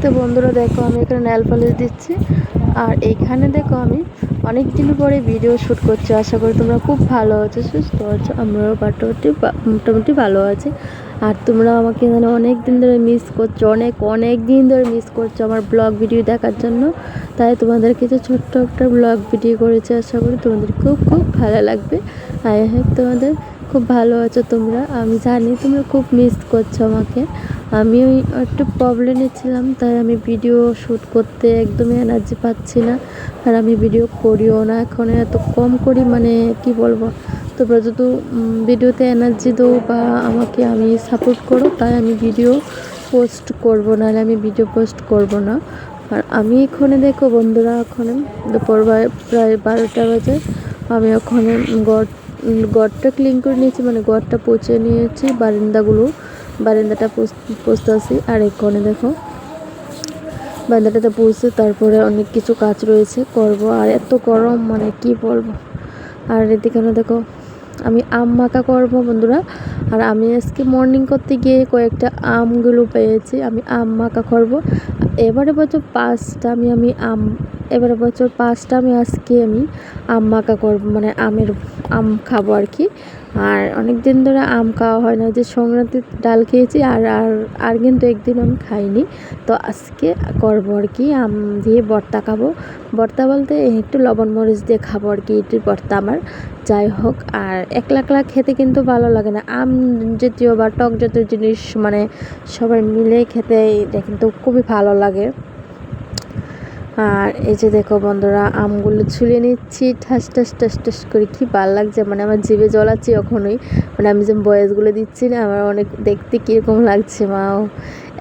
তো বন্ধুরা দেখো, আমি এখানে নেল পলিশ দিচ্ছি। আর এইখানে দেখো আমি অনেক দিন পরে ভিডিও শ্যুট করছি। আশা করি তোমরা খুব ভালো আছো, সুস্থ আছো। আমরাও মোটামুটি ভালো আছি। আর তোমরা আমাকে এখানে অনেক দিন ধরে মিস করছো, অনেক দিন ধরে মিস করছো আমার ব্লগ ভিডিও দেখার জন্য। তাই তোমাদের কিছু ছোট্ট একটা ব্লগ ভিডিও করেছি। আশা করি তোমাদের খুব ভালো লাগবে। আই হোপ তোমাদের খুব ভালো আছো তোমরা। আমি জানি তোমরা খুব মিস করছো আমাকে। আমি একটু প্রবলেমে ছিলাম, তাই আমি ভিডিও শ্যুট করতে একদমই এনার্জি পাচ্ছি না। আর আমি ভিডিও করিও না, এখন এত কম করি, মানে কি বলবো। তোমরা যদি ভিডিওতে এনার্জি দাও বা আমাকে আমি সাপোর্ট করো, তাই আমি ভিডিও পোস্ট করব, নাহলে আমি ভিডিও পোস্ট করব না। আর আমি এখানে দেখো বন্ধুরা, ওখানে দুপুর প্রায় 12টা বাজে। আমি ওখানে ঘরটা ক্লিন করে নিয়েছি, মানে ঘরটা পুছে নিয়েছি, বারান্দাটা পুছতে আসি। আর এখানে দেখো বারান্দাটাতে পুছে তারপরে অনেক কিছু কাজ রয়েছে করব। আর এত গরম, মানে কি বলবো। আর এদিকে দেখো আমি আম মাখা করবো বন্ধুরা। আর আমি আজকে মর্নিং করতে গিয়ে কয়েকটা আমগুলো পেয়েছি, আমি আম মাখা করবো। এবারে বছর পাঁচটা আমি আজকে আম মাখা করবো, মানে আম খাবো আর কি। আর অনেক দিন ধরে আম খাওয়া হয় না, যে সংক্রান্তির ডাল খেয়েছি আর কিন্তু একদিন আমি খাইনি। তো আজকে করবো আর কি, আম দিয়ে ভর্তা খাবো। ভর্তা বলতে একটু লবণ মরিচ দিয়ে খাবো আর কি, এটির ভর্তা আমার। যাই হোক, আর একলা খেতে কিন্তু ভালো লাগে না। আম জাতীয় বা টক জাতীয় জিনিস মানে সবাই মিলে খেতে এটা কিন্তু খুবই ভালো লাগে। আর এই যে দেখো বন্ধুরা, আমগুলো ছুলে নিচ্ছি ঠাস ঠাস করে, কি ভালো লাগছে, মানে আমার জিভে জল আছে এখনই। মানে আমি যে ভয়েসগুলো দিচ্ছি না, আমার অনেক দেখতে কীরকম লাগছে, মাও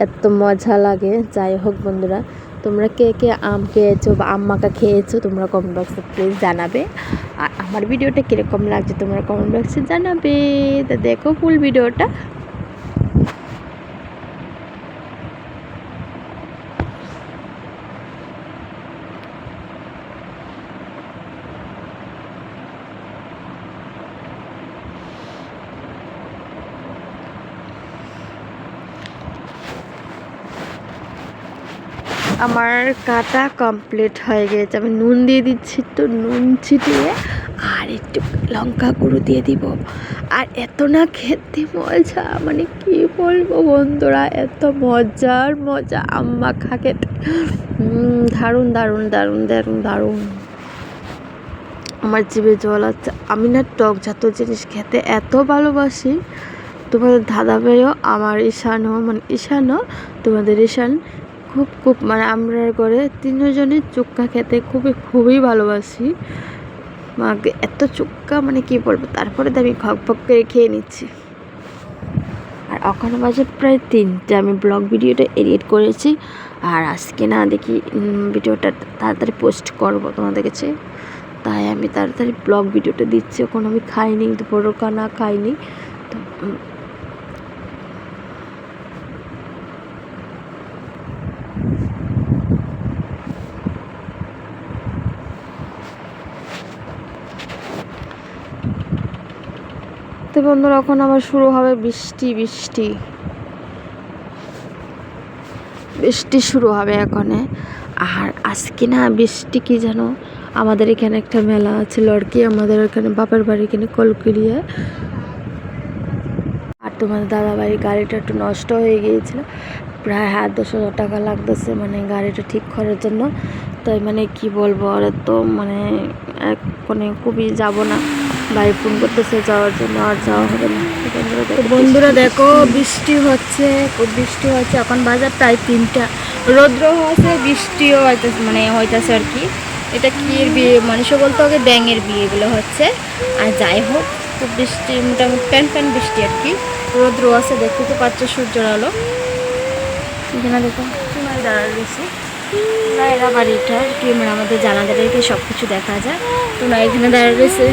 এত মজা লাগে। যাই হোক বন্ধুরা, তোমরা কে কে আম খেয়েছো বা আম মাখা খেয়েছো তোমরা কমেন্ট বক্সে প্লিজ জানাবে। আর আমার ভিডিওটা কীরকম লাগছে তোমরা কমেন্ট বক্সে জানাবে। তা দেখো ফুল ভিডিওটা। আমার কাটা কমপ্লিট হয়ে গেছে। আমি নুন দিয়ে দিচ্ছি, একটু নুন ছিটিয়ে, আর একটু লঙ্কা গুঁড়ো দিয়ে দিব। আর এত না খেতে মজা, মানে কি বলবো বন্ধুরা, এত মজা আম মাখা খেতে। দারুণ। আমার জিভে জল আছে। আমি না টক জাতীয় জিনিস খেতে এত ভালোবাসি। তোমাদের দাদা ভাইও, আমার ঈশানও তোমাদের ঈশান খুব মানে আমরা ঘরে তিনজনই চুক্কা খেতে খুবই ভালোবাসি। মাকে এত চুক্কা, মানে কি বলবো। তারপরে তো আমি খক করে খেয়ে নিচ্ছি। আর ওখানে বাজে প্রায় 3টে। আমি ব্লগ ভিডিওটা এডিট করেছি। আর আজকে না দেখি ভিডিওটা তাড়াতাড়ি পোস্ট করবো তোমাদের কাছে, তাই আমি তাড়াতাড়ি ব্লগ ভিডিওটা দিচ্ছি। এখন আমি খাইনি, দুপুরের খানা খাইনি। তো বন্ধুরা, এখন আবার শুরু হবে বৃষ্টি শুরু হবে এখানে। আর আজকে না বৃষ্টি কি জানো, আমাদের এখানে একটা মেলা আছে লড়কি, আমাদের এখানে বাপের বাড়ি এখানে কলকুলিয়া। আর তোমাদের দাদাবাড়ির গাড়িটা একটু নষ্ট হয়ে গিয়েছিল, প্রায় 10,000 টাকা লাগতেছে মানে গাড়িটা ঠিক করার জন্য। তাই মানে কি বলবো, আর তো মানে খুবই যাব না, ভাই ফোন করতেছে যাওয়ার জন্য, আর যাওয়া হবে না। বন্ধুরা দেখো, বৃষ্টি হচ্ছে এখন বাজার প্রায় 3টা, রৌদ্র হয়েছে, বৃষ্টিও হইতেছে আর কি। এটা কির বিয়ে, মানুষ বলতে হবে ব্যাঙের বিয়ে এগুলো হচ্ছে। আর যাই হোক, তো বৃষ্টি মোটামুটি প্যান বৃষ্টি আর কি, রৌদ্র আছে, দেখতে তো পাচ্ছ সূর্যের আলো। এখানে দেখো চুনায় দাঁড়ায় রয়েছে এরা বাড়িটা কি, মানে আমাদের জানালাদেরকে সব কিছু দেখা যায়। তো না এখানে দাঁড়ায় রয়েছে